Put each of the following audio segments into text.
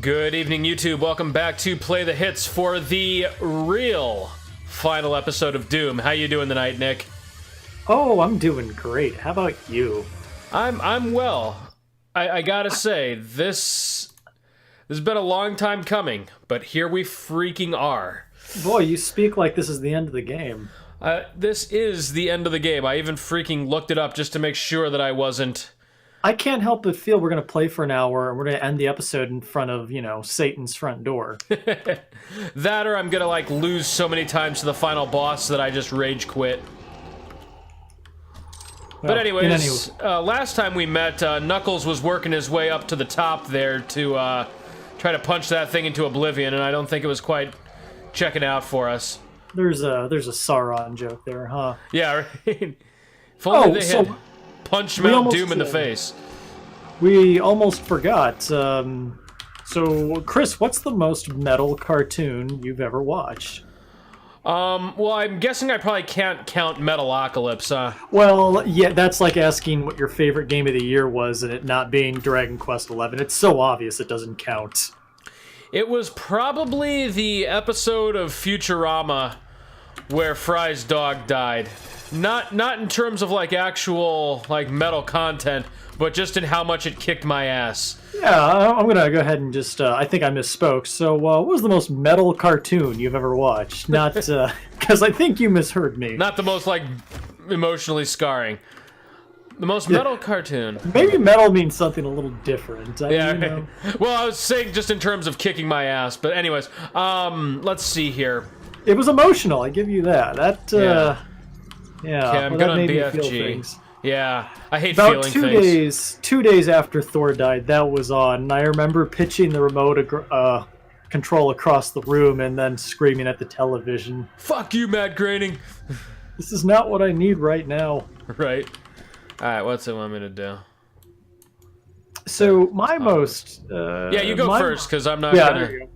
Good evening, YouTube. Welcome back to Play the Hits for the real final episode of Doom. How you doing tonight, Nick? Oh, I'm doing great. How about you? I'm well. I gotta say, this has been a long time coming, but here we freaking are. Boy, you speak like this is the end of the game. This is the end of the game. I even freaking looked it up just to make sure that I wasn't... I can't help but feel we're going to play for an hour and we're going to end the episode in front of, Satan's front door. That or I'm going to, lose so many times to the final boss that I just rage quit. But anyways, last time we met, Knuckles was working his way up to the top there to try to punch that thing into oblivion, and I don't think it was quite checking out for us. There's a Sauron joke there, huh? Yeah, right? If only they had punched Mount Doom in the face. We almost forgot. So, Chris, what's the most metal cartoon you've ever watched? Well, I'm guessing I probably can't count Metalocalypse. Well, yeah, that's like asking what your favorite game of the year was and it not being Dragon Quest XI. It's so obvious it doesn't count. It was probably the episode of Futurama where Fry's dog died. Not in terms of actual metal content, but just in how much it kicked my ass. Yeah, I'm gonna go ahead and just I think I misspoke. So, what was the most metal cartoon you've ever watched? Not because I think you misheard me. Not the most emotionally scarring. The most metal cartoon. Maybe metal means something a little different. Yeah. Well, I was saying just in terms of kicking my ass, but anyways, let's see here. It was emotional. I give you that. Yeah. Okay, I'm good on BFG. Yeah, I hate about feeling things. 2 days after Thor died, that was on. And I remember pitching the remote control across the room and then screaming at the television. Fuck you, Matt Groening. This is not what I need right now. Right. Alright, what's it want me to do? So, my most... yeah, you go first, because I'm not gonna... There you go.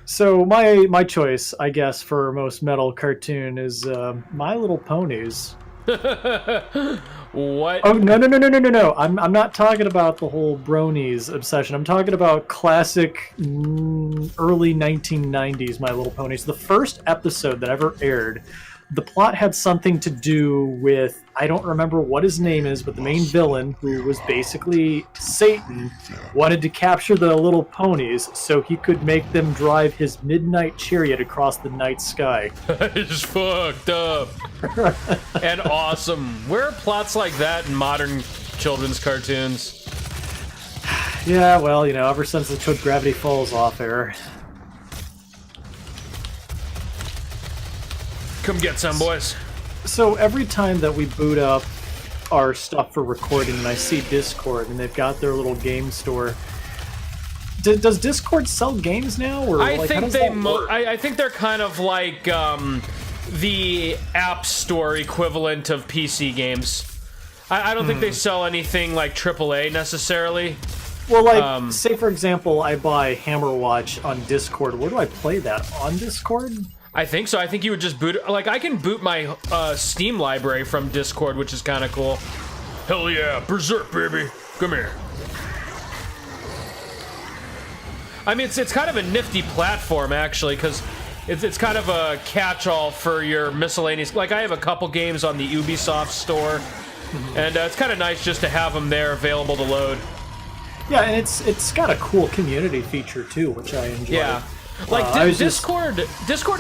So, my choice, I guess, for most metal cartoon is My Little Ponies. What? Oh, no. I'm not talking about the whole bronies obsession. I'm talking about classic early 1990s My Little Ponies. The first episode that ever aired, the plot had something to do with, I don't remember what his name is, but the main villain, who was basically Satan, wanted to capture the little ponies so he could make them drive his midnight chariot across the night sky. It's fucked up. And awesome. Where are plots like that in modern children's cartoons? Yeah, well, ever since it took Gravity Falls off air. Come get some, boys. So every time that we boot up our stuff for recording and I see Discord and they've got their little game store, does Discord sell games now? Or I think I think they're kind of like the App Store equivalent of PC games. I don't think they sell anything like AAA necessarily. Well, say for example, I buy Hammerwatch on Discord. Where do I play that? On Discord? I think so. I think you would just boot... I can boot my Steam library from Discord, which is kind of cool. Hell yeah. Berserk, baby. Come here. I mean, it's kind of a nifty platform, actually, because it's kind of a catch-all for your miscellaneous... I have a couple games on the Ubisoft store, and it's kind of nice just to have them there available to load. Yeah, and it's got a cool community feature, too, which I enjoy. Yeah. Discord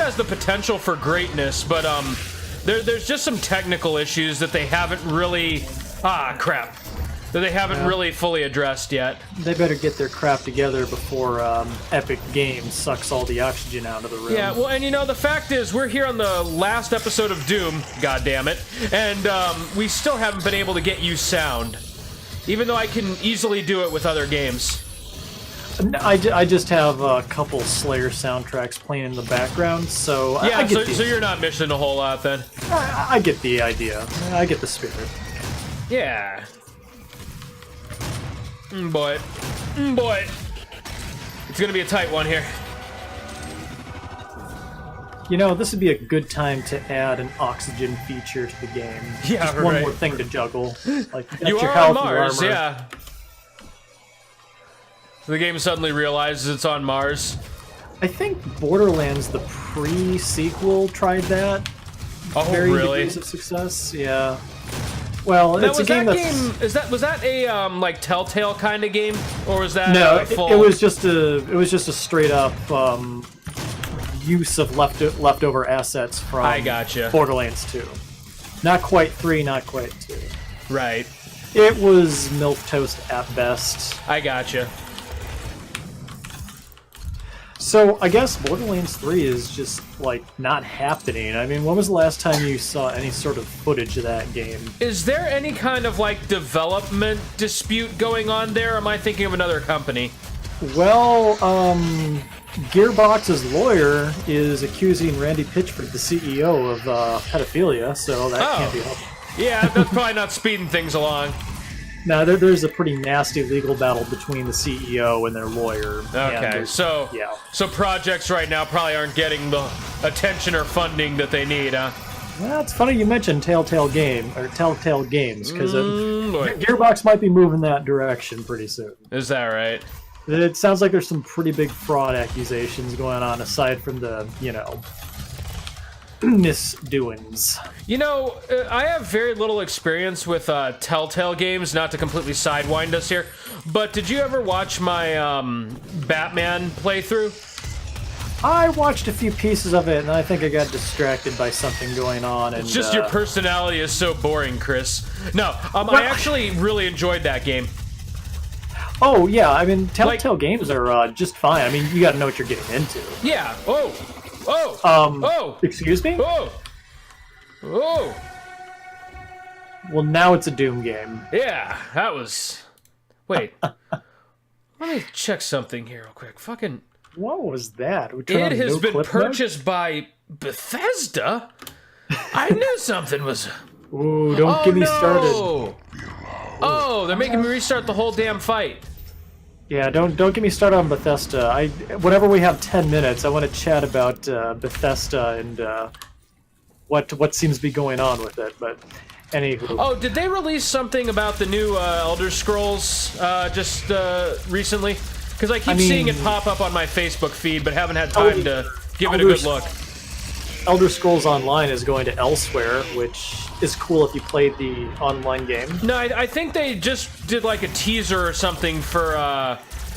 has the potential for greatness, but there's just some technical issues that they haven't really really fully addressed yet. They better get their crap together before Epic Games sucks all the oxygen out of the room. Yeah, well, and the fact is, we're here on the last episode of Doom, god damn it, and we still haven't been able to get you sound, even though I can easily do it with other games. I just have a couple Slayer soundtracks playing in the background, so yeah. I get so you're not missing a whole lot then. I get the idea. I get the spirit. Yeah. Boy, it's gonna be a tight one here. This would be a good time to add an oxygen feature to the game. Yeah, just one more thing to juggle. Like you your are health, on Mars, your armor. yeah. The game suddenly realizes it's on Mars. I think Borderlands, the pre-sequel, tried that. Oh, Very really? degrees of success. Yeah. Well, Now, it's a game that's was that a like Telltale kind of game, or was that no. full? It was just a straight up use of leftover assets from I gotcha. Borderlands 2. Not quite 3, not quite 2. Right. It was milquetoast at best. I gotcha. So I guess Borderlands 3 is just like not happening. I mean, when was the last time you saw any sort of footage of that game? Is there any kind of like development dispute going on there? Or am I thinking of another company? Well, Gearbox's lawyer is accusing Randy Pitchford, the CEO, of pedophilia, so that can't be helpful. Yeah, that's probably not speeding things along. Now, there's a pretty nasty legal battle between the CEO and their lawyer. Okay, so yeah. so projects right now probably aren't getting the attention or funding that they need, huh? Well, it's funny you mentioned Telltale Games, because boy. Gearbox might be moving that direction pretty soon. Is that right? It sounds like there's some pretty big fraud accusations going on, aside from the, misdoings. You know, I have very little experience with Telltale games, not to completely sidewind us here, but did you ever watch my Batman playthrough? I watched a few pieces of it, and I think I got distracted by something going on. And It's just your personality is so boring, Chris. No, I actually really enjoyed that game. Oh, yeah, I mean, Telltale games are just fine. I mean, you gotta know what you're getting into. Yeah. Oh. Excuse me? Oh. Well, now it's a Doom game. Yeah, that was... Wait. Let me check something here real quick. Fucking... What was that? It has been purchased by Bethesda? I knew something was... Ooh, don't get me started. Oh, they're making me restart the whole damn fight. Yeah, don't get me started on Bethesda. Whenever we have 10 minutes, I want to chat about Bethesda and what seems to be going on with it. But anywho. Oh, did they release something about the new Elder Scrolls just recently? Because I keep seeing it pop up on my Facebook feed, but haven't had time to give it a good look. Elder Scrolls Online is going to Elsewhere, which is cool if you played the online game. No, I think they just did like a teaser or something for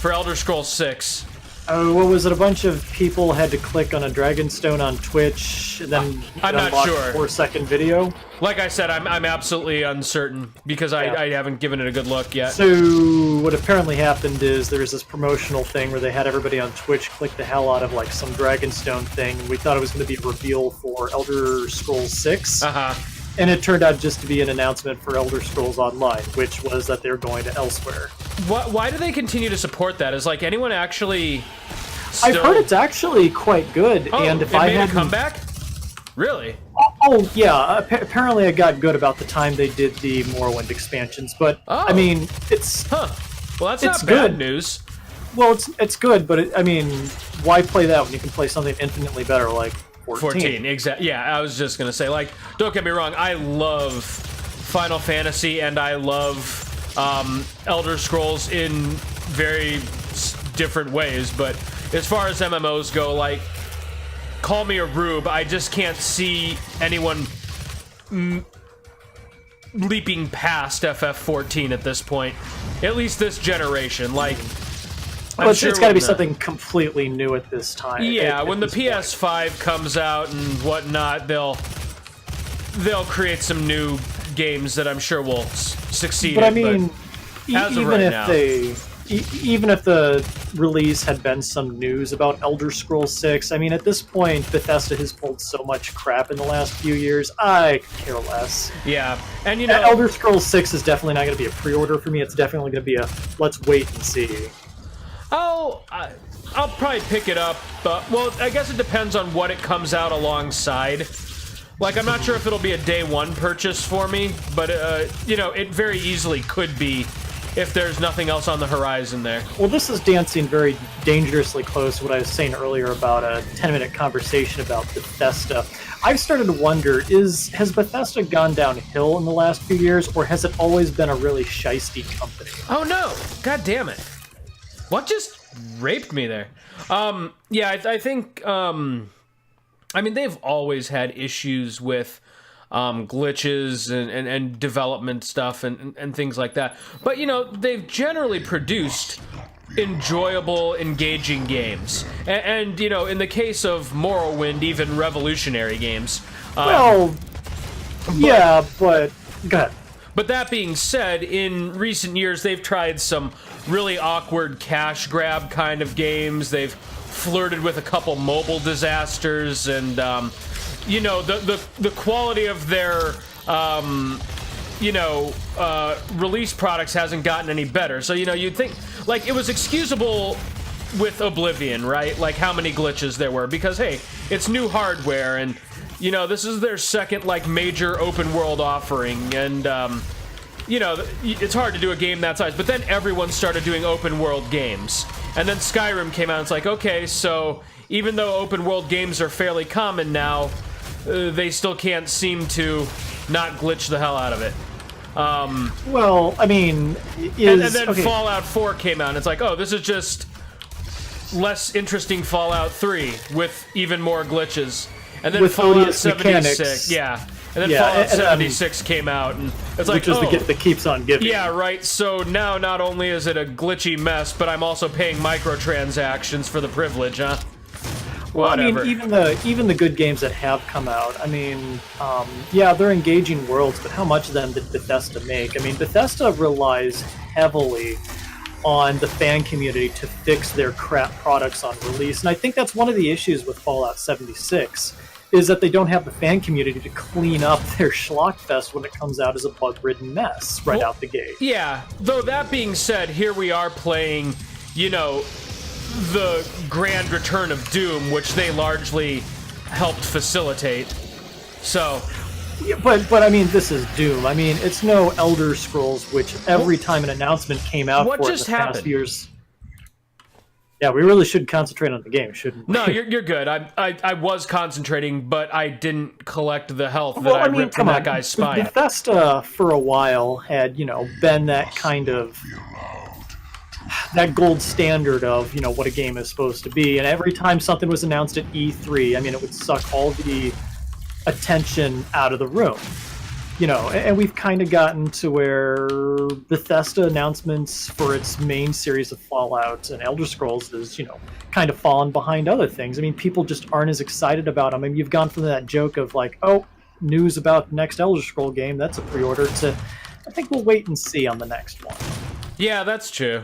Elder Scrolls 6. Oh, what was it? A bunch of people had to click on a Dragonstone on Twitch, and then I'm not sure. A 4-second video. Like I said, I'm absolutely uncertain because I haven't given it a good look yet. So what apparently happened is there was this promotional thing where they had everybody on Twitch click the hell out of like some Dragonstone thing, and we thought it was going to be a reveal for Elder Scrolls 6. And it turned out just to be an announcement for Elder Scrolls Online, which was that they're going to Elsewhere. Why do they continue to support that? Is like anyone actually? I've heard it's actually quite good. Oh, and if it I made had a comeback, really? Oh yeah. Apparently, it got good about the time they did the Morrowind expansions. But I mean, it's well, that's it's not bad good news. Well, it's good, but I mean, why play that when you can play something infinitely better like 14, exactly. Yeah, I was just gonna say, like, don't get me wrong, I love Final Fantasy and I love Elder Scrolls in very different ways, but as far as MMOs go, like, call me a rube, I just can't see anyone leaping past FF14 at this point. At least this generation, like. Well, it's got to be something completely new at this time. Yeah, when the PS5 comes out and whatnot, they'll create some new games that I'm sure will succeed. But I mean, even if the release had been some news about Elder Scrolls 6, I mean, at this point, Bethesda has pulled so much crap in the last few years, I could care less. Yeah, and you know, Elder Scrolls 6 is definitely not going to be a pre-order for me. It's definitely going to be a let's wait and see. I'll probably pick it up, but, well, I guess it depends on what it comes out alongside. Like, I'm not sure if it'll be a day one purchase for me, but, you know, it very easily could be if there's nothing else on the horizon there. Well, this is dancing very dangerously close to what I was saying earlier about a 10-minute conversation about Bethesda. I've started to wonder, has Bethesda gone downhill in the last few years, or has it always been a really shisty company? Oh, no. God damn it. What just raped me there? Yeah, I think. I mean, they've always had issues with glitches and development stuff and things like that. But, you know, they've generally produced enjoyable, engaging games. And you know, in the case of Morrowind, even revolutionary games. Well, yeah, but go ahead. But that being said, in recent years, they've tried some really awkward cash grab kind of games. They've flirted with a couple mobile disasters, and you know, the quality of their release products hasn't gotten any better. So, you know, you'd think, like, it was excusable with Oblivion, right? Like, how many glitches there were, because, hey, it's new hardware, and, you know, this is their second, like, major open world offering, and, you know, it's hard to do a game that size, but then everyone started doing open world games. And then Skyrim came out, and it's like, okay, so even though open world games are fairly common now, they still can't seem to not glitch the hell out of it. Well, I mean, and then okay. Fallout 4 came out, and it's like, oh, this is just less interesting Fallout 3 with even more glitches. And then with Fallout 76, mechanics. yeah. And then Fallout 76 came out, and it's like, which is the gift that keeps on giving. Yeah, right. So now not only is it a glitchy mess, but I'm also paying microtransactions for the privilege, huh? Well, Whatever. I mean, even the good games that have come out, I mean, yeah, they're engaging worlds, but how much of them did Bethesda make? I mean, Bethesda relies heavily on the fan community to fix their crap products on release, and I think that's one of the issues with Fallout 76, is that they don't have the fan community to clean up their schlockfest when it comes out as a bug-ridden mess right out the gate. Yeah, though that being said, here we are playing, you know, the grand return of Doom, which they largely helped facilitate. So, yeah, but I mean, this is Doom. I mean, it's no Elder Scrolls, which every time an announcement came out for it in the past years. Yeah, we really should concentrate on the game, shouldn't we? No, you're good. I was concentrating, but I didn't collect the health that I ripped from that guy's spine. Bethesda, for a while, had, you know, been that kind of that gold standard of, you know, what a game is supposed to be. And every time something was announced at E3, I mean, it would suck all the attention out of the room. You know, and we've kind of gotten to where Bethesda announcements for its main series of Fallout and Elder Scrolls is, you know, kind of fallen behind other things. I mean, people just aren't as excited about them. I mean, you've gone from that joke of like, oh, news about the next Elder Scroll game, that's a pre-order, to I think we'll wait and see on the next one. Yeah, that's true.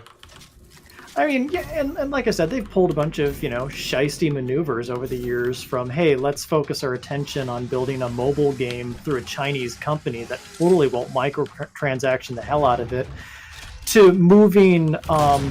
I mean, yeah, and like I said, they've pulled a bunch of, you know, shisty maneuvers over the years from, hey, let's focus our attention on building a mobile game through a Chinese company that totally won't microtransaction the hell out of it, to moving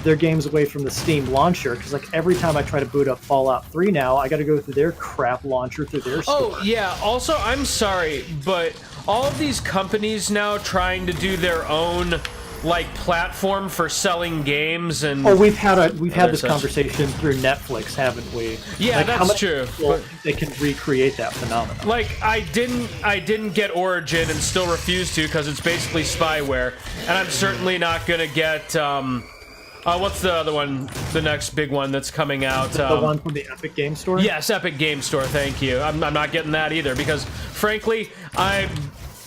their games away from the Steam launcher, because like every time I try to boot up Fallout 3 now, I got to go through their crap launcher through their store. Oh, yeah, also, I'm sorry, but all of these companies now trying to do their own, like, platform for selling games, and we've had this conversation through Netflix, haven't we? Yeah, like, that's true. But they can recreate that phenomenon. Like, I didn't get Origin and still refuse to because it's basically spyware, and I'm certainly not gonna get what's the other one? The next big one that's coming out? The one from the Epic Game Store? Yes, Epic Game Store. Thank you. I'm not getting that either because, frankly, I'm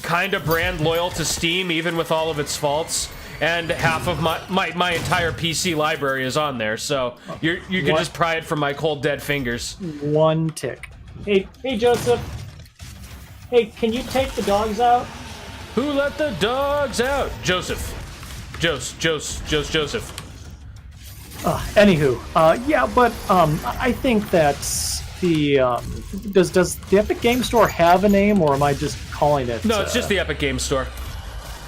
kind of brand loyal to Steam, even with all of its faults. And half of my entire PC library is on there, so you can just pry it from my cold dead fingers. One tick. Hey Joseph. Hey, can you take the dogs out? Who let the dogs out? Joseph. Joseph. Anywho, yeah, but I think that's the does the Epic Game Store have a name, or am I just calling it? No, it's just the Epic Game Store.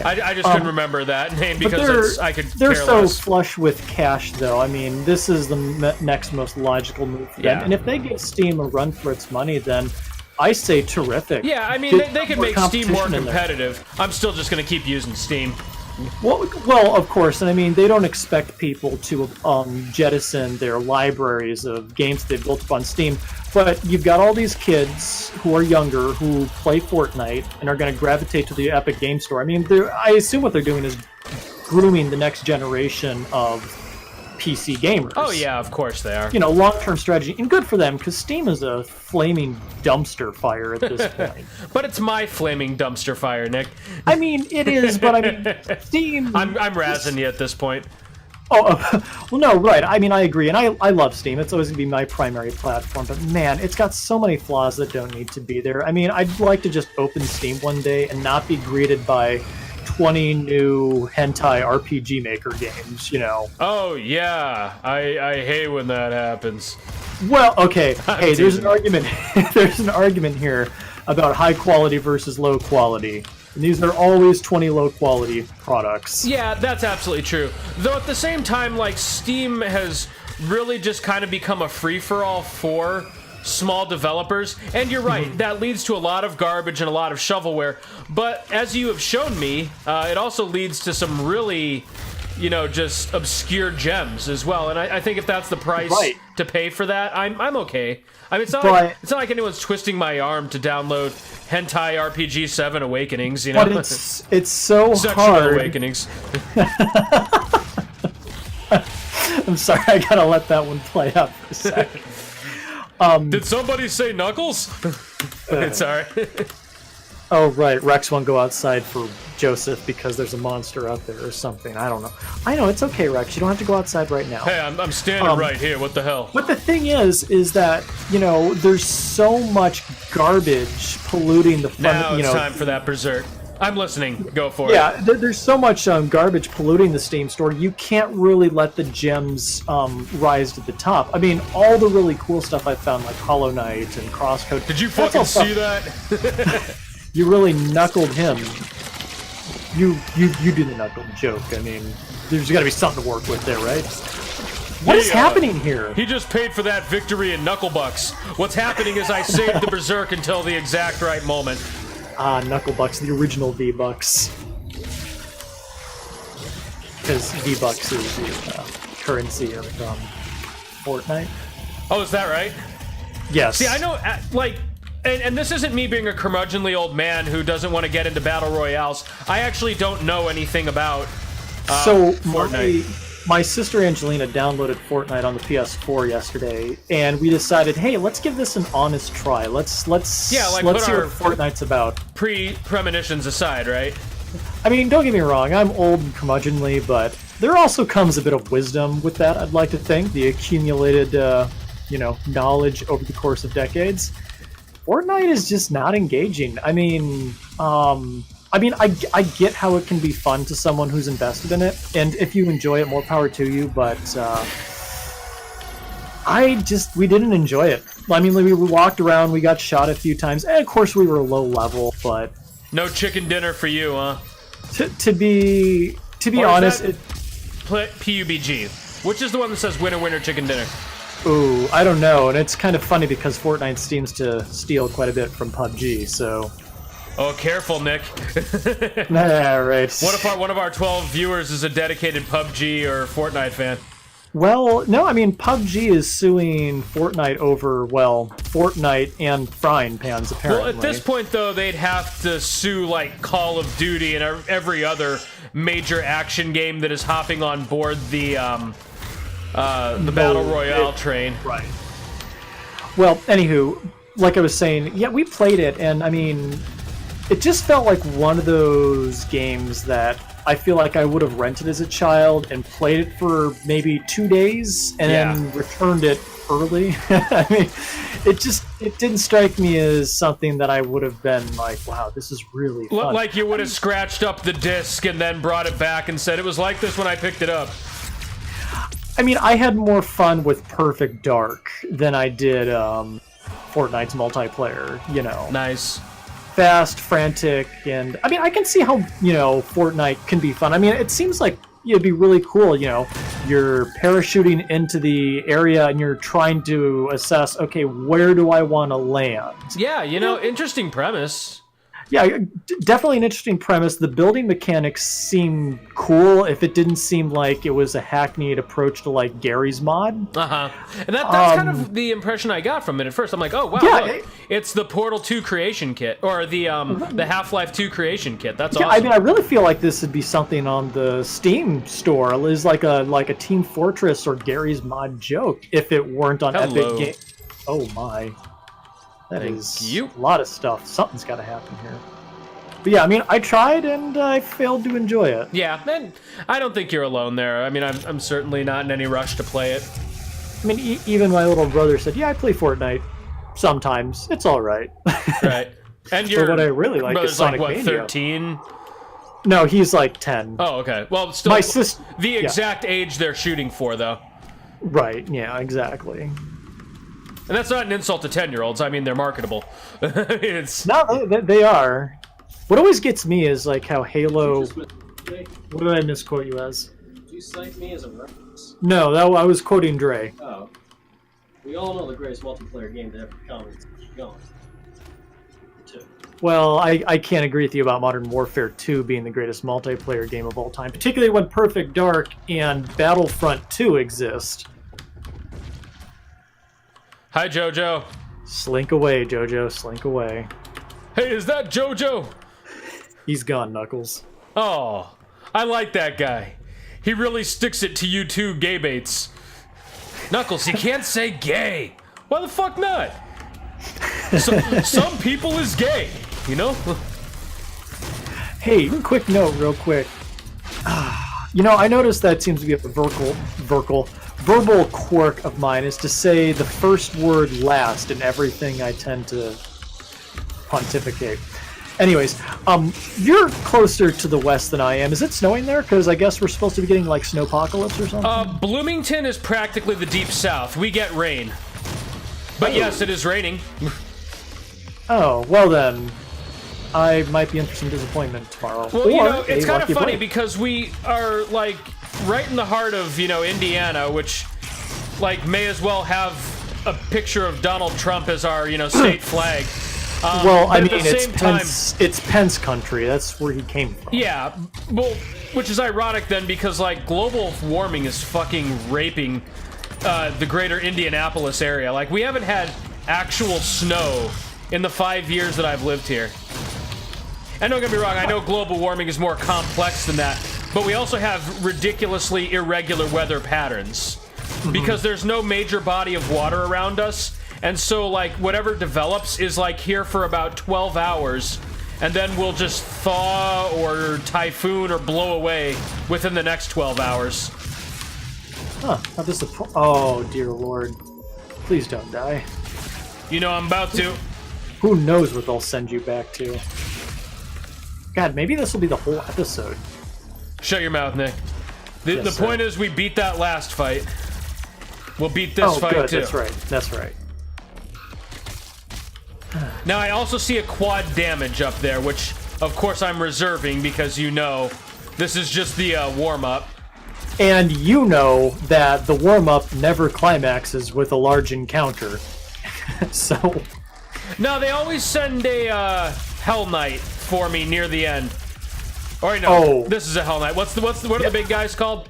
I just couldn't remember that name because I could they're care so less. flush with cash, though. I mean, this is the next most logical move for them. And if they give Steam a run for its money, then I say terrific. Yeah, I mean, they could make Steam more competitive. I'm still just going to keep using Steam. Well, of course, and I mean, they don't expect people to jettison their libraries of games they've built up on Steam, but you've got all these kids who are younger who play Fortnite and are going to gravitate to the Epic Game Store. I mean, I assume what they're doing is grooming the next generation of PC gamers. Oh yeah, of course they are. You know, long-term strategy, and good for them because Steam is a flaming dumpster fire at this point. But it's my flaming dumpster fire, Nick. I mean, it is, but I mean, Steam. I'm razzing you at this point. Well, no, right. I mean, I agree, and I love Steam. It's always going to be my primary platform, but man, it's got so many flaws that don't need to be there. I mean, I'd like to just open Steam one day and not be greeted by 20 new hentai RPG Maker games, you know. Oh, yeah. I hate when that happens. Well, okay. Hey, there's teasing. an argument. There's an argument here about high quality versus low quality. And these are always 20 low quality products. Yeah, that's absolutely true. Though at the same time, like, Steam has really just kind of become a free-for-all for small developers. And you're right, that leads to a lot of garbage and a lot of shovelware. But as you have shown me, it also leads to some really, you know, just obscure gems as well. And I think if that's the price to pay for that, I'm okay. I mean, it's not like anyone's twisting my arm to download Hentai RPG 7 Awakenings, you know? But it's so Sexual hard. Awakenings. I'm sorry, I gotta let that one play out for a second. Did somebody say Knuckles? Sorry. Oh, right. Rex won't go outside for Joseph because there's a monster out there or something. I don't know. I know, it's okay, Rex. You don't have to go outside right now. Hey, I'm standing right here. What the hell? But the thing is that, you know, there's so much garbage polluting the fun. Now you it's know, time for that berserk. I'm listening. Go for it. Yeah, there's so much garbage polluting the Steam store. You can't really let the gems rise to the top. I mean, all the really cool stuff I found, like Hollow Knight and Crosscode. Did you that's all fucking see stuff- that? You really knuckled him. You do the knuckled joke. I mean, there's got to be something to work with there, right? What is happening here? He just paid for that victory in Knucklebucks. What's happening is I saved the berserk until the exact right moment. Ah, Knucklebucks, the original V-Bucks. Because V-Bucks is the currency of Fortnite. Oh, is that right? Yes. See, I know, like, and this isn't me being a curmudgeonly old man who doesn't want to get into battle royales. I actually don't know anything about Fortnite. My sister Angelina downloaded Fortnite on the PS4 yesterday, and we decided, hey, let's give this an honest try. Let's see what Fortnite's about. Premonitions aside, right? I mean, don't get me wrong, I'm old and curmudgeonly, but there also comes a bit of wisdom with that, I'd like to think. The accumulated, knowledge over the course of decades. Fortnite is just not engaging. I mean, I get how it can be fun to someone who's invested in it, and if you enjoy it, more power to you, but we didn't enjoy it. I mean, we walked around, we got shot a few times, and of course we were low level, but... No chicken dinner for you, huh? To be honest... PUBG. Which is the one that says winner, winner, chicken dinner? Ooh, I don't know, and it's kind of funny because Fortnite seems to steal quite a bit from PUBG, so... Oh, careful, Nick. Right. What if one of our 12 viewers is a dedicated PUBG or Fortnite fan? Well, no, I mean, PUBG is suing Fortnite over, Fortnite and frying pans, apparently. Well, at this point, though, they'd have to sue, like, Call of Duty and every other major action game that is hopping on board the Battle Royale train. Right. Well, anywho, like I was saying, yeah, we played it, and, I mean... It just felt like one of those games that I feel like I would have rented as a child and played it for maybe 2 days and then returned it early. I mean, it didn't strike me as something that I would have been like, wow, this is really fun. Like you would have scratched up the disc and then brought it back and said, it was like this when I picked it up. I mean, I had more fun with Perfect Dark than I did Fortnite's multiplayer, you know. Nice. Fast, frantic, and I mean, I can see how, Fortnite can be fun. I mean, it seems like it'd be really cool, you're parachuting into the area and you're trying to assess, okay, where do I want to land? Yeah, interesting premise. Yeah, definitely an interesting premise. The building mechanics seem cool if it didn't seem like it was a hackneyed approach to like Gary's mod. And that's kind of the impression I got from it at first. I'm like, oh wow, Yeah, look, it's the Portal 2 creation kit, or the Half-Life 2 creation kit. That's Yeah, awesome. I mean, I really feel like this would be something on the Steam store. Is like a Team Fortress or Gary's mod joke if it weren't on Hello. Epic Game. Oh my, that Thank is you. a lot of stuff. Something's got to happen here. But yeah, I mean, I tried and I failed to enjoy it. Yeah, and I don't think you're alone there. I mean, I'm certainly not in any rush to play it. I mean, even my little brother said, "Yeah, I play Fortnite sometimes. It's all right." Right. And But your what I really like is brother's Sonic like, what, Mania. 13? No, he's like 10. Oh, okay. Well, still, My sister. the exact age they're shooting for, though. Right. Yeah. Exactly. And that's not an insult to 10-year-olds. I mean, they're marketable. It's No, they are. What always gets me is like how Halo. Just with- What did I misquote you as? Did you cite me as a reference? No, I was quoting Dre. Oh. We all know the greatest multiplayer game to ever come is Gone. 2. Well, I can't agree with you about Modern Warfare 2 being the greatest multiplayer game of all time, particularly when Perfect Dark and Battlefront 2 exist. Hi, JoJo. Slink away, Jojo, slink away. Hey, is that JoJo? He's gone, Knuckles. Oh, I like that guy. He really sticks it to you too, gay baits. Knuckles, you can't say gay. Why the fuck not? Some people is gay, you know? Hey, quick note, real quick. You know, I noticed that seems to be a verbal quirk of mine is to say the first word last in everything I tend to pontificate. Anyways, you're closer to the west than I am. Is it snowing there? Because I guess we're supposed to be getting like snowpocalypse or something. Bloomington is practically the deep south. We get rain. But yes, it is raining. Oh, well then, I might be in for some disappointment tomorrow. Well, you Or know, it's a kind of lucky funny break. because we are like right in the heart of, you know, Indiana, which like may as well have a picture of Donald Trump as our, you know, state flag. Well, but I at mean, the it's same time, Pence country. That's where he came from. yeah, well, which is ironic then because like global warming is fucking raping the greater Indianapolis area. Like we haven't had actual snow in the 5 years that I've lived here. And don't get me wrong, I know global warming is more complex than that, but we also have ridiculously irregular weather patterns because there's no major body of water around us. And so, like, whatever develops is, like, here for about 12 hours, and then we'll just thaw or typhoon or blow away within the next 12 hours. Huh? How disappointing. Oh, dear Lord. Please don't die. You know I'm about to. Who knows what they'll send you back to? God, maybe this will be the whole episode. Shut your mouth, Nick. The Yes, point sir. is we beat that last fight. We'll beat this Oh, fight, good. too. That's right. That's right. Now, I also see a quad damage up there, which, of course, I'm reserving because, you know, this is just the warm-up. And you know that the warm-up never climaxes with a large encounter. So, No, they always send a Hell Knight for me near the end. Or no, Oh. this is a Hell Knight. What are the big guys called?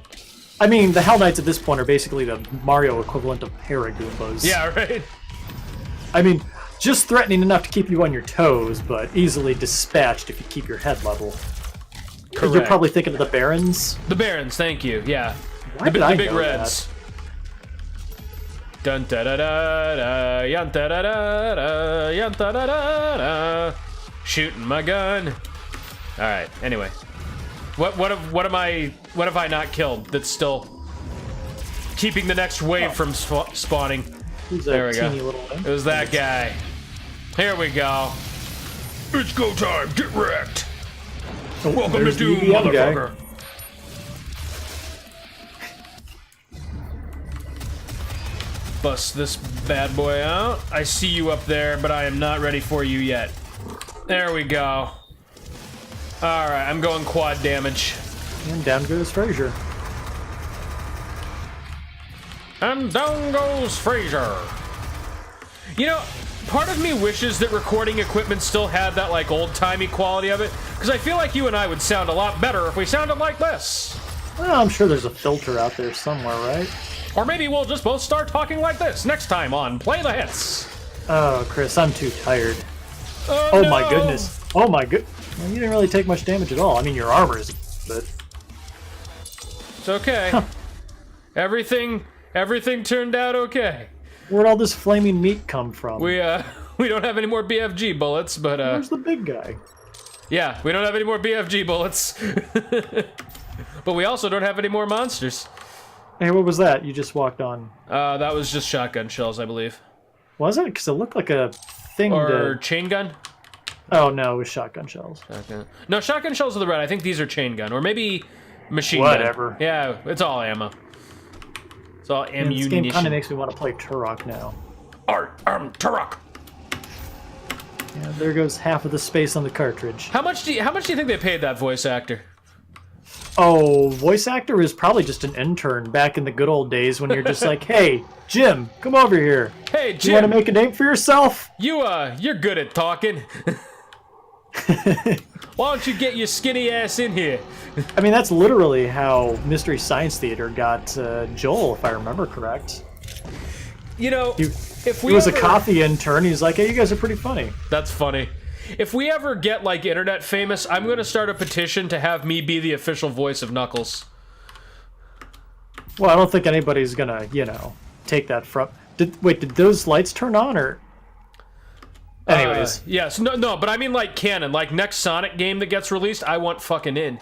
I mean, the Hell Knights at this point are basically the Mario equivalent of Paragoombas. Yeah, right. I mean, just threatening enough to keep you on your toes, but easily dispatched if you keep your head level. You're Correct. probably thinking of the Barons. The Barons, thank you. Yeah, Why the did I big know reds. Dun da da da da, yun da da da da, yun da da da da. Shooting my gun. All right. Anyway, what have I not killed that's still keeping the next wave from spawning? Who's There a we go. teeny little It was that guy. Here we go. It's go time. Get wrecked. Welcome to there's the Doom, EDM guy. motherfucker. Bust this bad boy out. I see you up there, but I am not ready for you yet. There we go. Alright, I'm going quad damage. And down goes Frazier. And down goes Frazier. You know, part of me wishes that recording equipment still had that, like, old-timey quality of it. Because I feel like you and I would sound a lot better if we sounded like this. Well, I'm sure there's a filter out there somewhere, right? Or maybe we'll just both start talking like this next time on Play the Hits. Oh, Chris, I'm too tired. Oh, Oh my no. goodness. Oh my good. Well, you didn't really take much damage at all. I mean, your armor is, but It's okay. Everything turned out okay. where'd all this flaming meat come from? We don't have any more BFG bullets, but Where's the big guy? yeah, we don't have any more BFG bullets. But we also don't have any more monsters. Hey, what was that? You just walked on. That was just shotgun shells, I believe. Was it? Because it looked like a thing Or to... chain gun? Oh, no, it was shotgun shells. Shotgun. No, shotgun shells are the red. I think these are chain gun. Or maybe machine Whatever. gun. Yeah, it's all ammo. It's all Man, this game ammunition. kind of makes me want to play Turok now. Turok. Yeah, there goes half of the space on the cartridge. How much do you think they paid that voice actor? Oh, voice actor is probably just an intern back in the good old days when you're just like, hey, Jim, come over here. Hey, You want to Jim, make a name for yourself? you're good at talking. Why don't you get your skinny ass in here? I mean, that's literally how Mystery Science Theater got Joel, if I remember correct. You know, if we He was a ever- coffee intern. He's like, hey, you guys are pretty funny. That's funny. If we ever get, like, internet famous, I'm gonna start a petition to have me be the official voice of Knuckles. Well, I don't think anybody's gonna, take that from... Wait, did those lights turn on, or... Anyways. Yes, no, but I mean, like, canon. Like, next Sonic game that gets released, I want fucking in.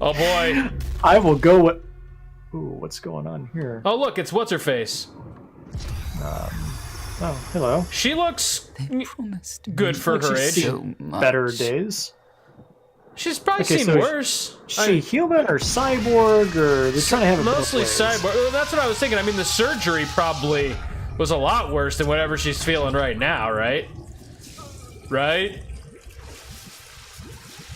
Oh, boy. I will go with... Ooh, what's going on here? Oh, look, it's What's-Her-Face. Oh, hello. She looks Promised good for her She's age. seen better days. She's probably Okay, seen so worse. Is she human or cyborg, or they're trying to have it both Mostly ways? cyborg. Well, that's what I was thinking. I mean, the surgery probably was a lot worse than whatever she's feeling right now, right? Right?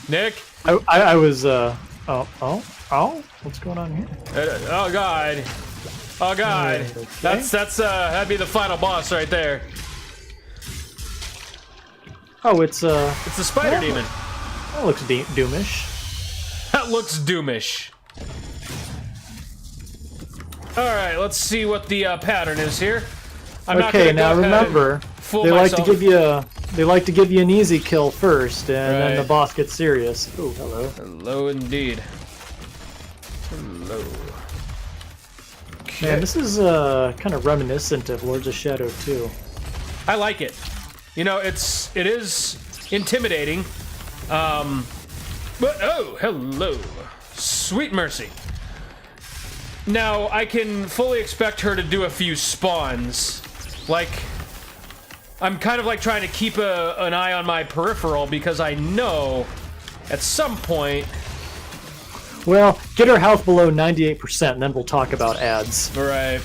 Nick? I was, what's going on here? Oh, God. Oh, God. Okay. That'd be the final boss right there. Oh, it's, It's the spider Yeah. demon. that looks doomish. That looks doomish. Alright, let's see what the pattern is here. I'm not Okay, gonna now go ahead and remember, fool they like to myself. give you an easy kill first, and then Right. the boss gets serious. Oh, hello. Hello, indeed. Hello. Man, this is kind of reminiscent of Lords of Shadow 2. I like it. You know, it is intimidating. But oh, hello, Sweet Mercy. Now I can fully expect her to do a few spawns. Like, I'm kind of like trying to keep an eye on my peripheral because I know at some point. Well, get her health below 98%, and then we'll talk about ads. Right.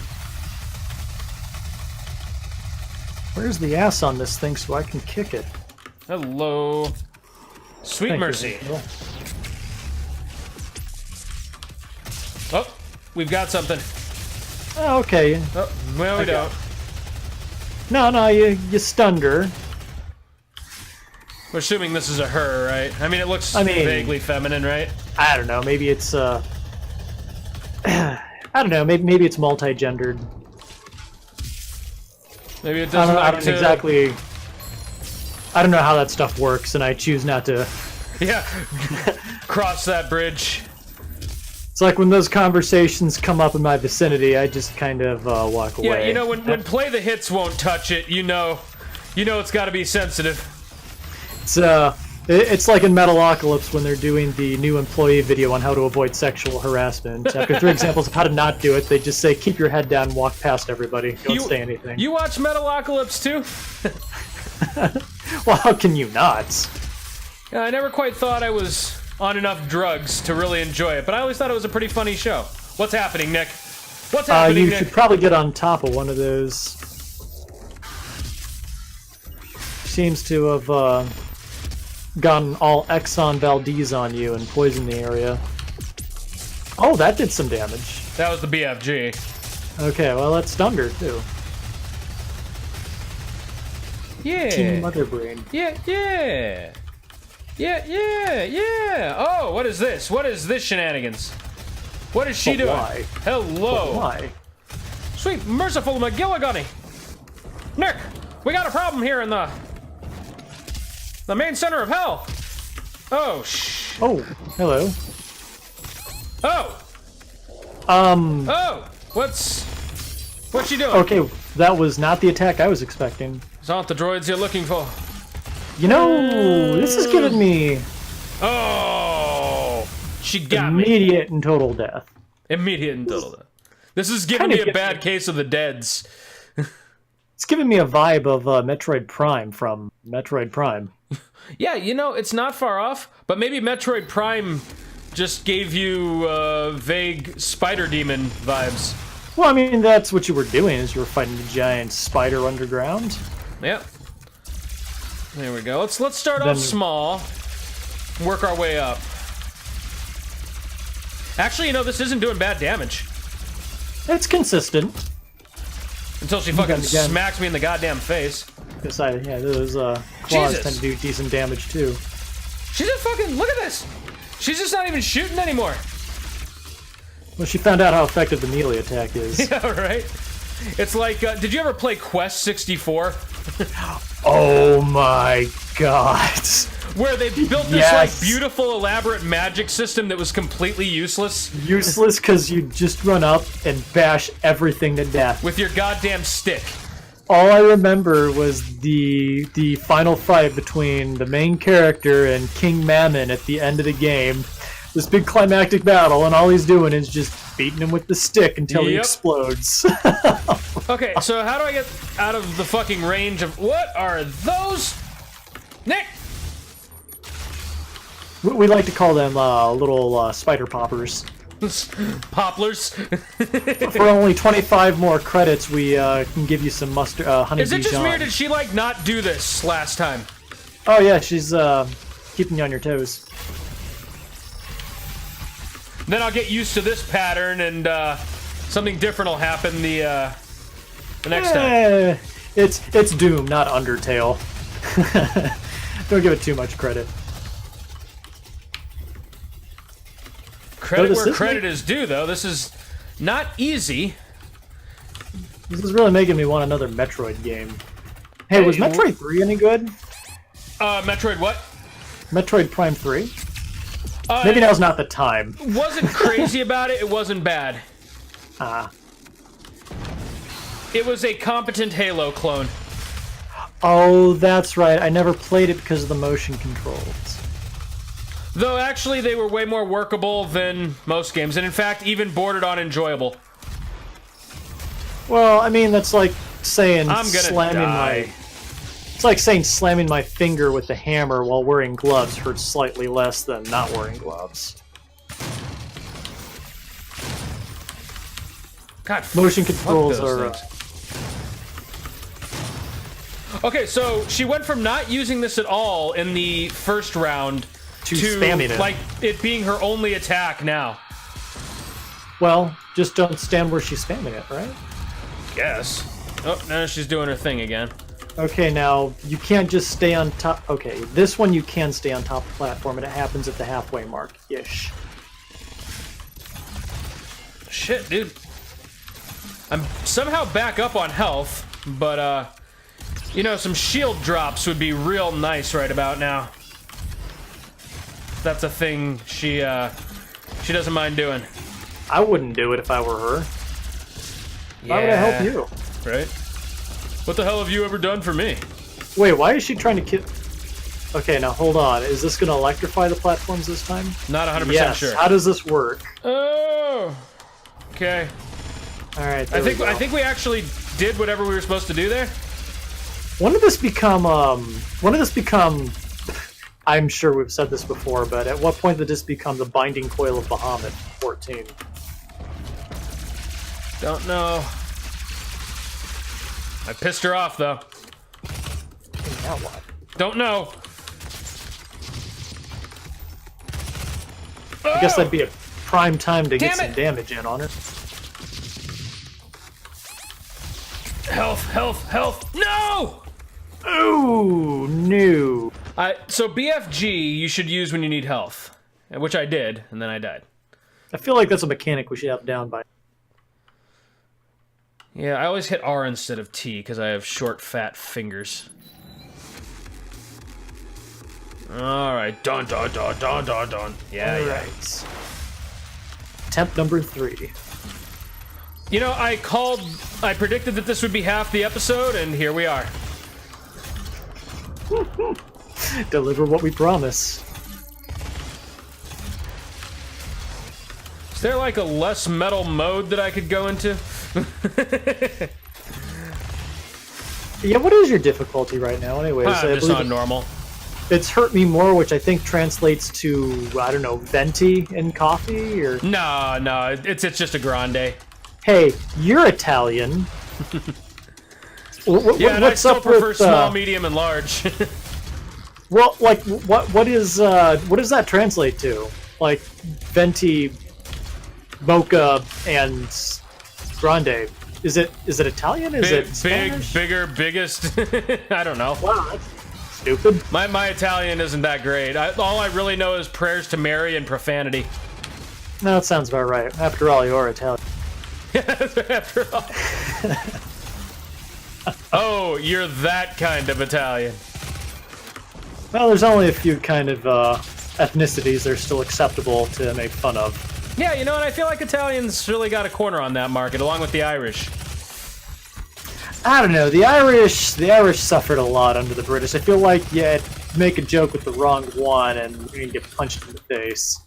Where's the ass on this thing so I can kick it? Hello, Sweet Thank you, Mercy. Angel. Oh, we've got something. Oh, okay. Oh, well, we Okay. don't. No, you stunned her. We're assuming this is a her, right? I mean, it looks I mean- vaguely feminine, right? I don't know. Maybe it's I don't know. Maybe it's multi-gendered. Maybe it I doesn't don't, I like don't to... exactly. I don't know how that stuff works, and I choose not to. Yeah, cross that bridge. It's like when those conversations come up in my vicinity, I just kind of walk away. Yeah, you know, when Play the Hits won't touch it, you know it's got to be sensitive. It's like in Metalocalypse when they're doing the new employee video on how to avoid sexual harassment. After 3 examples of how to not do it, they just say, keep your head down, walk past everybody, don't say anything. You watch Metalocalypse too? Well, how can you not? Yeah, I never quite thought I was on enough drugs to really enjoy it, but I always thought it was a pretty funny show. What's happening, Nick? What's happening, You Nick? should probably get on top of one of those. Seems to have gotten all Exxon Valdez on you and poisoned the area. Oh, that did some damage. That was the BFG. Okay, well, that stunned her, too. Yeah. Team Mother Brain. Yeah, yeah. Yeah, yeah, yeah. Oh, what is this? What is this shenanigans? What is she But doing? why? Hello. Why? Sweet, merciful McGilligunny. Nick, we got a problem here in the main center of hell. Oh, Oh, hello. Oh, oh. What's she doing? Okay, that was not the attack I was expecting. These aren't the droids you're looking for. You know, this is giving me Oh, she got me. immediate and total death. Immediate and total death. This is giving Kinda me a get bad me. case of the deads. It's giving me a vibe of Metroid Prime from Metroid Prime. Yeah, you know, it's not far off, but maybe Metroid Prime just gave you vague spider demon vibes. Well, I mean, that's what you were doing, is you were fighting the giant spider underground. Yep. There we go. Let's start Then- off small, work our way up. Actually, you know, this isn't doing bad damage It's consistent. until she fucking Again. smacks me in the goddamn face. Yeah, those claws Jesus. tend to do decent damage, too. She's just fucking, look at this. She's just not even shooting anymore. Well, she found out how effective the melee attack is. Yeah, right? It's like, did you ever play Quest 64? Oh my god. Where they built this, Yes. like, beautiful, elaborate magic system that was completely useless Useless because you just run up and bash everything to death. with your goddamn stick. All I remember was the final fight between the main character and King Mammon at the end of the game. This big climactic battle, and all he's doing is just beating him with the stick until he Yep. explodes. Okay, so how do I get out of the fucking range of... What are those? Nick! We like to call them little spider poppers. Poplars. For only 25 more credits, we can give you some mustard, honey Is it just me, or Dijon. did she, like, not do this last time? Oh yeah, she's keeping you on your toes. Then I'll get used to this pattern, and something different will happen the next time. It's Doom, not Undertale. Don't give it too much credit. Credit Notice where this credit is due, though. This is not easy. This is really making me want another Metroid game. Hey, was Hey, Metroid 3 any good? Metroid what? Metroid Prime 3? Maybe now's not the time. Wasn't crazy about it. It wasn't bad. Ah. It was a competent Halo clone. Oh, that's right. I never played it because of the motion controls. Though, actually, they were way more workable than most games, and in fact, even bordered on enjoyable. Well, I mean, that's like saying I'm gonna slamming die. It's like saying slamming my finger with the hammer while wearing gloves hurts slightly less than not wearing gloves. God, Motion fuck controls those are... things. Okay, so she went from not using this at all in the first round To spamming it. like it being her only attack now. Well, just don't stand where she's spamming it, right? Guess. Oh, now she's doing her thing again. Okay, now, you can't just stay on top... Okay, this one you can stay on top of the platform, and it happens at the halfway mark-ish. Shit, dude. I'm somehow back up on health, but, you know, some shield drops would be real nice right about now. That's a thing she doesn't mind doing. I wouldn't do it if I were her. Why would I help you? Right? What the hell have you ever done for me? Wait, why is she trying to kill... Okay, now hold on. Is this going to electrify the platforms this time? Not 100% Yes. sure. How does this work? Oh. Okay. All right, I there we go. think we actually did whatever we were supposed to do there. When did this become... When did this become... I'm sure we've said this before, but at what point did this become the Binding Coil of Bahamut 14? Don't know. I pissed her off though. Now what? Don't know. I guess that'd be a prime time to get Damn some it. damage in on her. health, health, health. No! Oh, no. So BFG you should use when you need health, which I did, and then I died. I feel like that's a mechanic we should have down by. Yeah, I always hit R instead of T because I have short, fat fingers. Alright, dun dun dun dun dun dun. Yeah, All yeah. right. Attempt number 3. You know, I predicted that this would be half the episode, and here we are. Deliver what we promise. Is there like a less metal mode that I could go into? Yeah, what is your difficulty right now, anyways? I'm I just believe on normal. it's hurt me more, which I think translates to, I don't know, venti in coffee, or... No, it's just a grande. Hey, you're Italian. Yeah, and I what's still up prefer with, small, medium, and large. Well, like, what does that translate to? Like, venti, mocha, and grande. Is it Italian? Is it Big, Spanish? bigger, biggest. I don't know. Wow, that's stupid. My Italian isn't that great. All I really know is prayers to Mary and profanity. No, that sounds about right. After all, you're Italian. After all. Oh, you're that kind of Italian. Well, there's only a few kind of ethnicities that are still acceptable to make fun of. Yeah, you know, and I feel like Italians really got a corner on that market, along with the Irish. I don't know. The Irish suffered a lot under the British. I feel like you make a joke with the wrong one and you're gonna get punched in the face.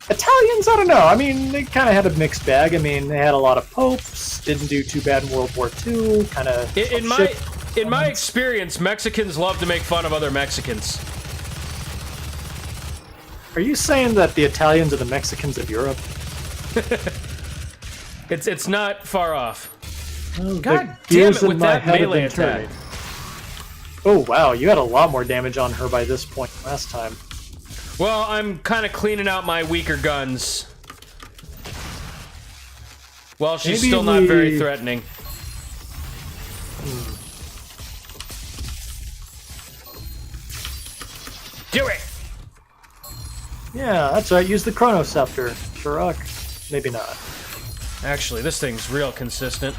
Italians, I don't know. I mean, they kind of had a mixed bag. I mean, they had a lot of popes. Didn't do too bad in World War II. Kind of. In my experience, Mexicans love to make fun of other Mexicans. Are you saying that the Italians are the Mexicans of Europe? It's not far off. Oh, God the damn gears it in with my that head have melee been attack. turning. Oh wow, you had a lot more damage on her by this point last time. Well, I'm kind of cleaning out my weaker guns. Well, she's Maybe still not very we- threatening. Do it! Yeah, that's right. Use the Chronoscepter, Turok. Maybe not. Actually, this thing's real consistent.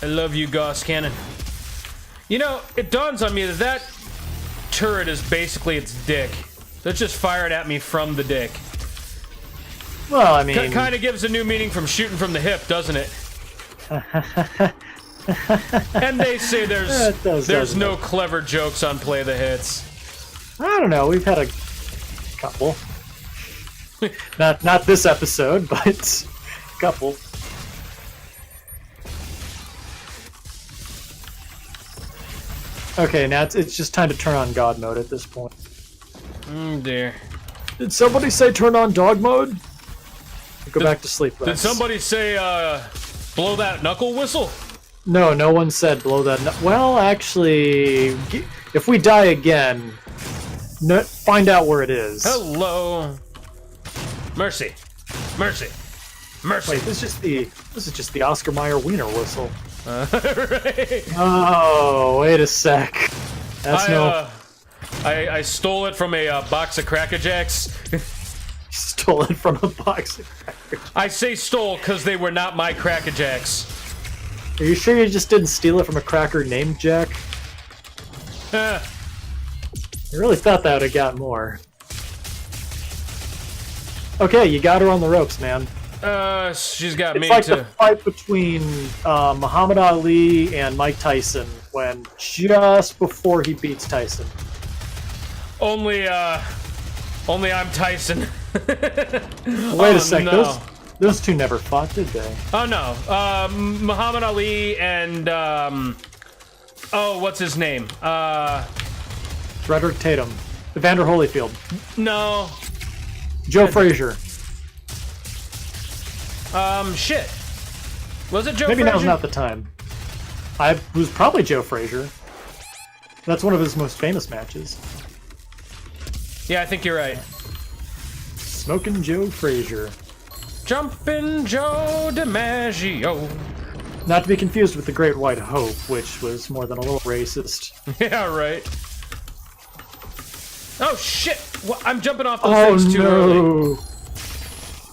I love you, Gauss Cannon. You know, it dawns on me that that turret is basically its dick. That's just firing at me from the dick. Well, I mean, Kind of gives a new meaning from shooting from the hip, doesn't it? And they say It does, there's doesn't no it? clever jokes on Play the Hits. I don't know. We've had a couple. not this episode, but a couple. Okay, now it's just time to turn on God mode at this point. Dear. Did somebody say turn on dog mode? Go back to sleep, Did Rex. somebody say, blow that knuckle whistle? No, no one said blow that. Well, actually, if we die again, find out where it is. Hello. Mercy. Mercy. Mercy. Wait, this is just the Oscar Mayer Wiener whistle. Right. Oh, wait a sec. That's I stole it from a box of Cracker Jacks. stole it from a box of crackers. I say stole because they were not my Cracker Jacks. Are you sure you just didn't steal it from a cracker named Jack? I really thought that would have got more. Okay, you got her on the ropes, man. She's got It's me like too. the fight between Muhammad Ali and Mike Tyson, when just before he beats Tyson. Only I'm Tyson. Wait a sec, no. those two never fought, did they? Oh no, Muhammad Ali and oh, what's his name? Frederick Tatum, Evander Holyfield, No, Joe Frazier. shit. Was it Joe Maybe Frazier? now's not the time. I was probably Joe Frazier. That's one of his most famous matches. Yeah, I think you're right. Smoking Joe Frazier. Jumpin' Joe DiMaggio. Not to be confused with the Great White Hope, which was more than a little racist. Yeah, right. Oh shit! Well, I'm jumping off those things too early.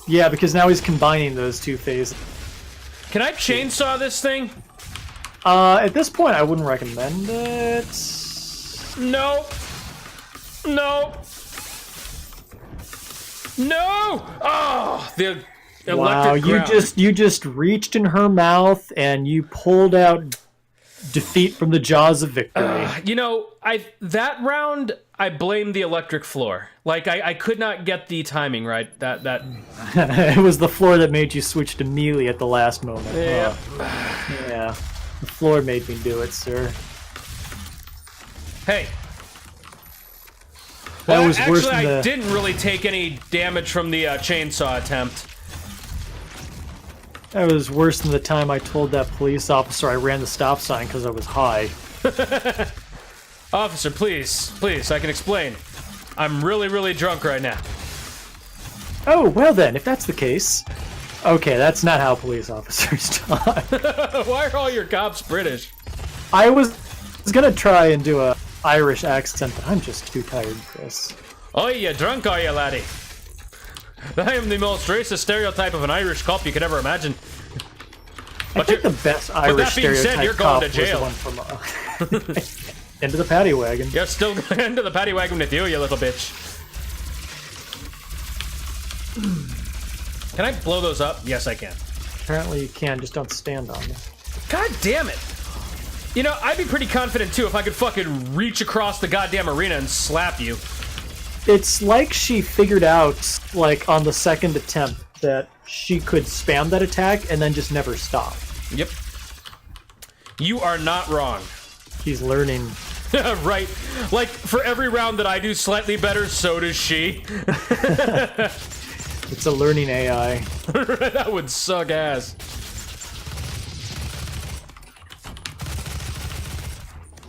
Yeah, because now he's combining those two phases. Can I chainsaw this thing? At this point, I wouldn't recommend it. No. No. No! Oh, the electric ground. You just reached in her mouth and you pulled out defeat from the jaws of victory. You know, that round I blame the electric floor. Like I could not get the timing right. That It was the floor that made you switch to melee at the last moment. Yeah. Yeah. The floor made me do it, sir. Hey. That was actually, worse than I didn't really take any damage from the chainsaw attempt. That was worse than the time I told that police officer I ran the stop sign because I was high. Officer, please, I can explain. I'm really, really drunk right now. Oh, well then, if that's the case. Okay, that's not how police officers talk. Why are all your cops British? I was gonna try and do a Irish accent, but I'm just too tired, Chris. Oh, you drunk, are you, laddie? I am the most racist stereotype of an Irish cop you could ever imagine. I think the best Irish that being said, stereotype you're going cop to jail. was the one from Into the Paddy Wagon. You're still going into the paddy wagon with you little bitch. Can I blow those up? Yes, I can. Apparently you can, just don't stand on them. God damn it. You know, I'd be pretty confident, too, if I could fucking reach across the goddamn arena and slap you. It's like she figured out, like, on the second attempt, that she could spam that attack and then just never stop. Yep. You are not wrong. She's learning. Right. Like, for every round that I do slightly better, so does she. It's a learning AI. That would suck ass.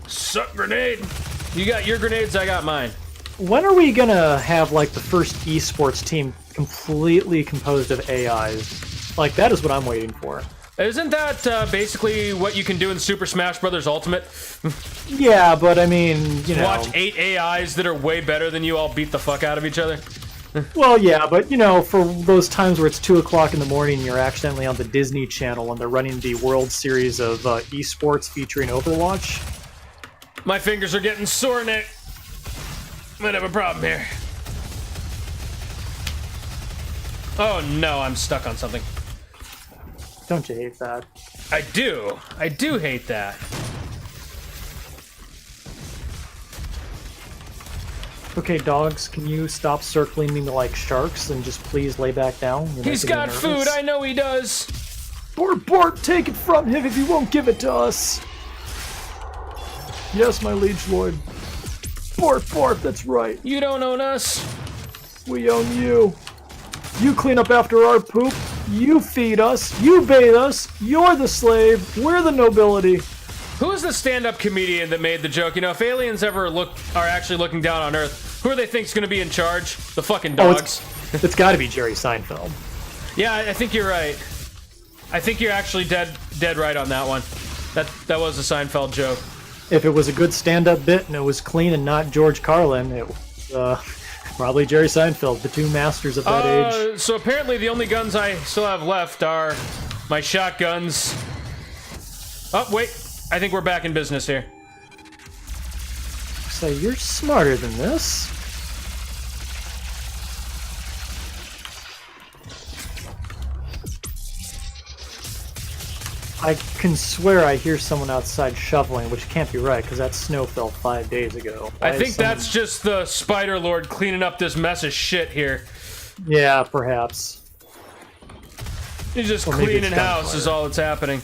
Suck grenade. You got your grenades, I got mine. When are we gonna have, like, the first esports team completely composed of AIs? Like, that is what I'm waiting for. Isn't that basically what you can do in Super Smash Bros. Ultimate? Yeah, but I mean, you know... Watch 8 AIs that are way better than you all beat the fuck out of each other? Well, yeah, but, you know, for those times where it's 2 o'clock in the morning and you're accidentally on the Disney Channel and they're running the World Series of esports featuring Overwatch... My fingers are getting sore, Nick. Might have a problem here. Oh no, I'm stuck on something. Don't you hate that? I do. I do hate that. Okay, dogs, can you stop circling me like sharks and just please lay back down? You're He's making me got nervous. food, I know he does. Bort, take it from him if he won't give it to us. Yes, my liege lord. Bort, that's right. You don't own us. We own you. You clean up after our poop. You feed us. You bathe us. You're the slave. We're the nobility. Who's the stand-up comedian that made the joke? You know, if aliens ever are actually looking down on Earth, who do they think's going to be in charge? The fucking dogs. It's got to be Jerry Seinfeld. Yeah, I think you're right. I think you're actually dead right on that one. That was a Seinfeld joke. If it was a good stand-up bit and it was clean and not George Carlin, it was probably Jerry Seinfeld, the two masters of that age. So apparently the only guns I still have left are my shotguns. Oh, wait. I think we're back in business here. So you're smarter than this. I can swear I hear someone outside shoveling, which can't be right, because that snow fell 5 days ago. I think that's just the Spider Lord cleaning up this mess of shit here. Yeah, perhaps. He's just Or maybe cleaning it's house gunfire. is all that's happening.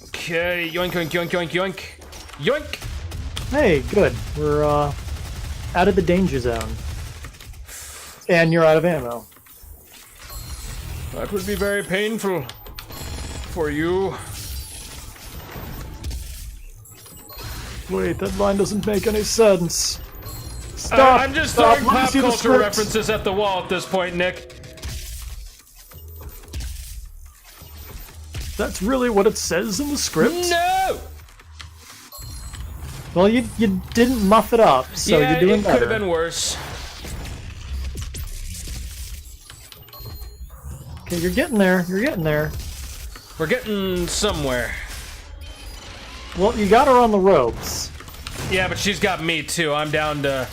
Okay, yoink, yoink, yoink, yoink, yoink. Yoink! Hey, good. We're, out of the danger zone. And you're out of ammo. That would be very painful for you. Wait, that line doesn't make any sense. Stop! I'm just Stop. throwing Let me pop see the culture script. references at the wall at this point, Nick. That's really what it says in the script? No! Well, you didn't muff it up, so yeah, you're doing it better. could have been worse. Okay, you're getting there. You're getting there. We're getting somewhere. Well, you got her on the ropes. Yeah, but she's got me too. I'm down to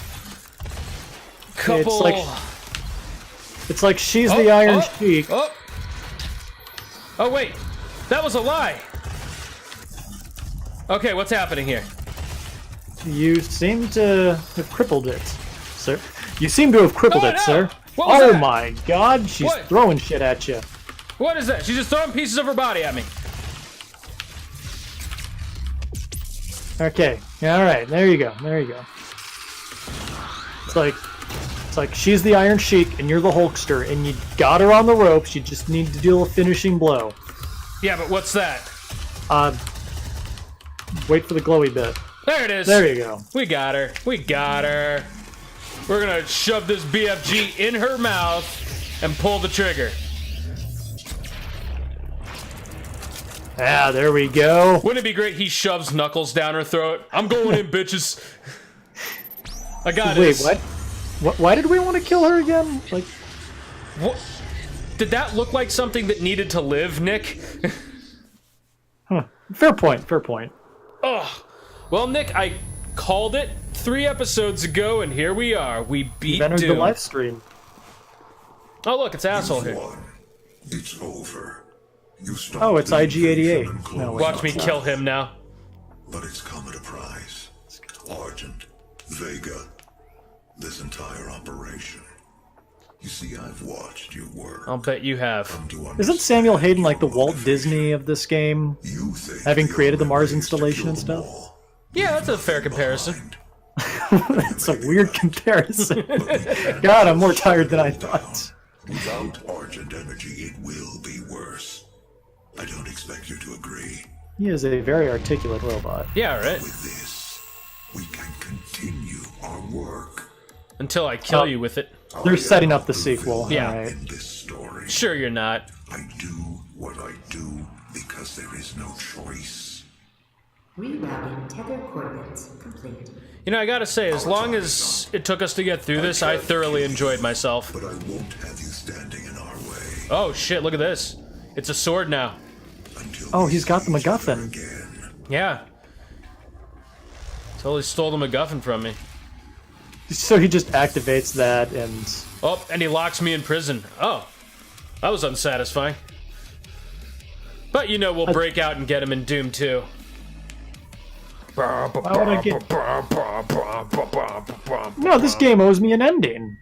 couple. It's like she's the Iron Sheik. Oh wait, that was a lie. Okay, what's happening here? You seem to have crippled it, sir. You seem to have crippled Oh, it, no! sir. What was Oh that? my God, she's What? throwing shit at you. What is that? She's just throwing pieces of her body at me. Okay, all right, there you go, there you go. It's like she's the Iron Sheik and you're the Hulkster, and you got her on the ropes. You just need to deal a finishing blow. Yeah, but what's that? Wait for the glowy bit. There it is. There you go. We got her. We got her. We're gonna shove this BFG in her mouth and pull the trigger. Ah, there we go. Wouldn't it be great? He shoves Knuckles down her throat. I'm going in, bitches. I got Wait, this. what? Why did we want to kill her again? Like, What? Did that look like something that needed to live, Nick? fair point, fair point. Ugh. Well, Nick, I called it 3 episodes ago, and here we are. We beat You've entered the Doom. live stream. Oh, look, it's Asshole here. Won. It's over. You stopped Oh, it's the IG-88. invasion and No, wait. Watch me kill him now. But it's come at a price. Argent, Vega, this entire operation. You see, I've watched your work. I'll bet you have. Come to Isn't understand Samuel Hayden like the your Walt motivation. Disney of this game? You think having the created the only Mars way is to installation and kill them stuff? all, Yeah, that's a fair comparison. behind. That's a weird comparison. God, I'm more tired than I thought. Without Argent energy, it will be worse. I don't expect you to agree. He is a very articulate robot. Yeah, right. With this, we can continue our work. Until I kill you with it. They're setting up the sequel. Yeah. Alright. In this story, Sure you're not. I do what I do because there is no choice. Rerouting tether coordinates complete. You know, I gotta say, as long as it took us to get through this, I thoroughly enjoyed myself. But I won't have you standing in our way Oh shit, look at this. It's a sword now. until Oh, we he's got see the each other MacGuffin. again. Yeah. Totally stole the MacGuffin from me. So he just activates that and... Oh, and he locks me in prison. Oh, that was unsatisfying. But you know, we'll break out and get him in Doom 2. Why would I get... No, this game owes me an ending.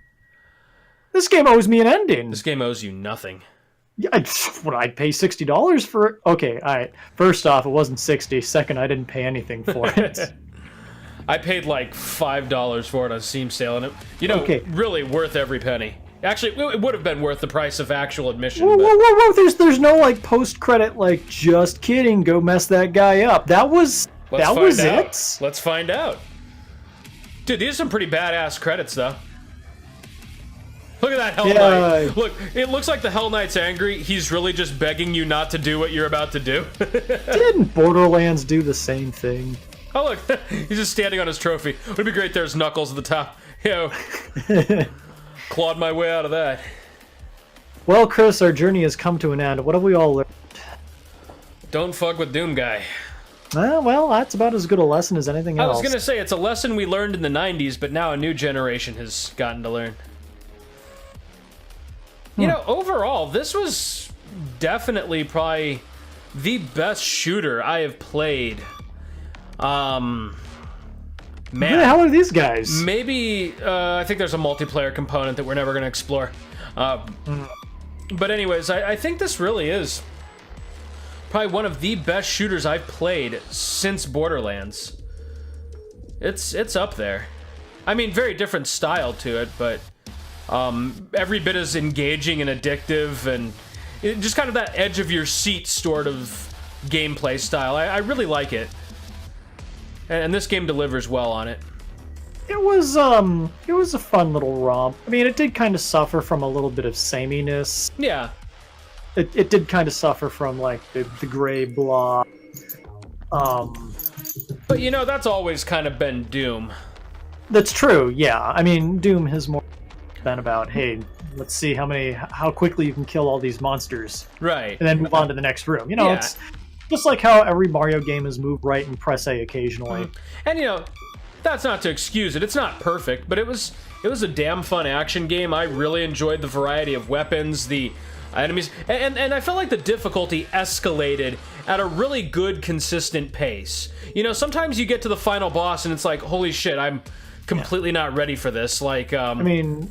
This game owes me an ending. This game owes you nothing. Yeah, I'd pay $60 for it? Okay, alright. First off, it wasn't 60. Second, I didn't pay anything for it. I paid like $5 for it on Steam sale, and it, you know, Okay. really worth every penny. Actually, it would have been worth the price of actual admission. Whoa, but- whoa, whoa, whoa! There's no like post-credit like just kidding. Go mess that guy up. That was Let's that was find out. it. Let's find out. Dude, these are some pretty badass credits, though. Look at that Hell Yeah. Knight. Look, it looks like the Hell Knight's angry. He's really just begging you not to do what you're about to do. Didn't Borderlands do the same thing? Oh, look. He's just standing on his trophy. Would it be great there's Knuckles at the top. Yo. Clawed my way out of that. Well, Chris, our journey has come to an end. What have we all learned? Don't fuck with Doom Guy. Well, that's about as good a lesson as anything I else. was gonna say, it's a lesson we learned in the 90s, but now a new generation has gotten to learn. You know, overall, this was definitely probably the best shooter I have played. Who the Man, hell are these guys? maybe, I think there's a multiplayer component that we're never gonna explore. But anyways, I think this really is probably one of the best shooters I've played since Borderlands. It's up there. I mean, very different style to it, but every bit as engaging and addictive, and just kind of that edge of your seat sort of gameplay style. I really like it, and this game delivers well on it. It was a fun little romp. I mean, it did kind of suffer from a little bit of sameness. Yeah. It did kind of suffer from like the gray blob. But you know, that's always kind of been Doom. That's true. Yeah. I mean, Doom has more been about, hey, let's see how quickly you can kill all these monsters, Right. and then move on to the next room. You know, Yeah. it's just like how every Mario game is move right and press A occasionally. And you know, that's not to excuse it. It's not perfect, but it was a damn fun action game. I really enjoyed the variety of weapons, the enemies, and I felt like the difficulty escalated at a really good, consistent pace. You know, sometimes you get to the final boss and it's like, holy shit, I'm completely not ready for this. Like, I mean,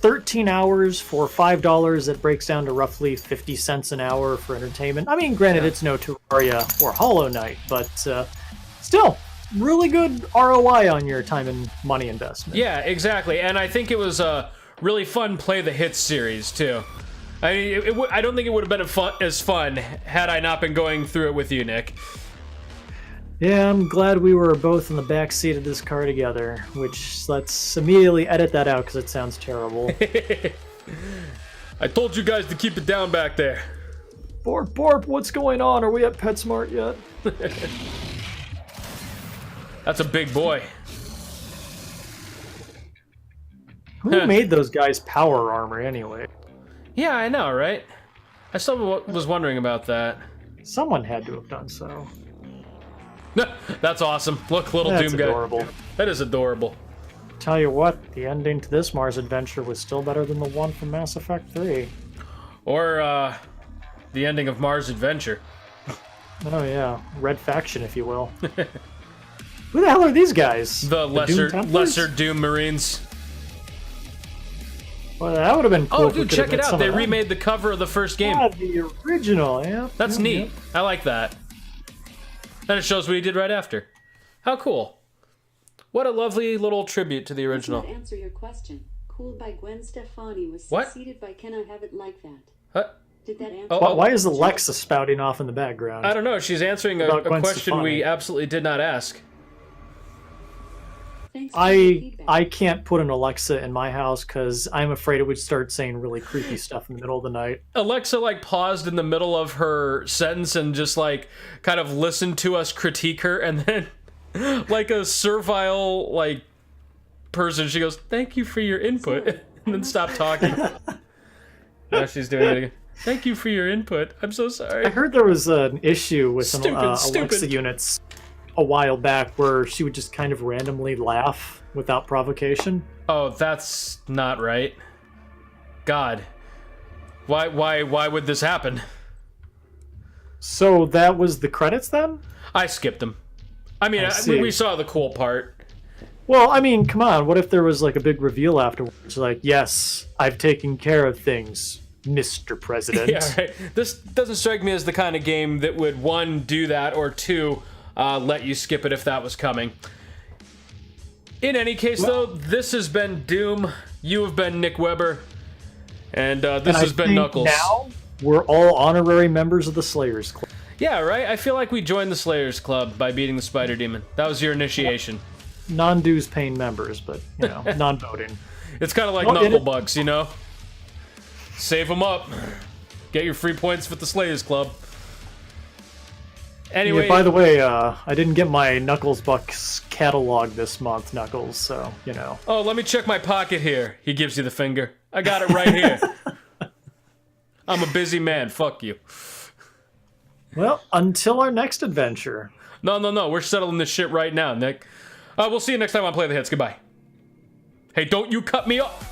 13 hours for $5, it breaks down to roughly 50 cents an hour for entertainment. I mean, granted, it's no Terraria or Hollow Knight, but still, really good ROI on your time and money investment. yeah, exactly. And I think it was a really fun Play the Hits series too. I mean, I don't think it would have been as fun had I not been going through it with you, Nick. Yeah, I'm glad we were both in the back seat of this car together, which let's immediately edit that out because it sounds terrible. I told you guys to keep it down back there. Borp, Borp, what's going on? Are we at PetSmart yet? That's a big boy. Who made those guys' power armor anyway? Yeah, I know, right? I still was wondering about that. Someone had to have done so. That's awesome. Look, little That's Doom adorable. guy. That is adorable. Tell you what, the ending to this Mars adventure was still better than the one from Mass Effect 3. Or, the ending of Mars Adventure. Oh yeah, Red Faction, if you will. Who the hell are these guys? The Doom Templars? lesser Doom Marines. Well, that would have been cool. Oh, if we dude, could have check it met out. some They of them. remade the cover of the first game. Yeah, the original, yeah. That's yeah, neat. yeah. I like that. Then it shows what he did right after. How cool. What a lovely little tribute to the Does original. not answer your question. Cool by Gwen Stefani was What? succeeded by Can I Have It Like That? Huh? Did that answer? Oh, Why is Alexa spouting off in the background? I don't know. She's answering a About Gwen question we Stefani. absolutely did not ask. Thanks for the feedback. I can't put an Alexa in my house because I'm afraid it would start saying really creepy stuff in the middle of the night. Alexa like paused in the middle of her sentence and just like kind of listened to us critique her, and then like a servile like person, she goes, "Thank you for your input," and then stopped talking. Now she's doing it again. "Thank you for your input. I'm so sorry." I heard there was an issue with some Stupid. Alexa units a while back where she would just kind of randomly laugh without provocation. Oh, that's not right. God. Why would this happen? So that was the credits then? I skipped them. I mean, see. we saw the cool part. Well, I mean, come on. What if there was like a big reveal afterwards? Like, yes, I've taken care of things, Mr. President. Yeah, right. This doesn't strike me as the kind of game that would, one, do that, or two, let you skip it if that was coming. In any case, though, this has been Doom. You have been Nick Weber. And this And has I been think Knuckles. Now we're all honorary members of the Slayers Club. Yeah, right? I feel like we joined the Slayers Club by beating the Spider Demon. That was your initiation. Non-dues paying members, but, you know, non-voting. It's kind of like Oh, did it? Knucklebugs, you know? Save them up. Get your free points with the Slayers Club. Anyway, Yeah, by the way, I didn't get my Knuckles Bucks catalog this month, Knuckles, so, you know. oh, let me check my pocket here. He gives you the finger. I got it right here. I'm a busy man. Fuck you. Well, until our next adventure. No. We're settling this shit right now, Nick. We'll see you next time on Play the Hits. Goodbye. Hey, don't you cut me off.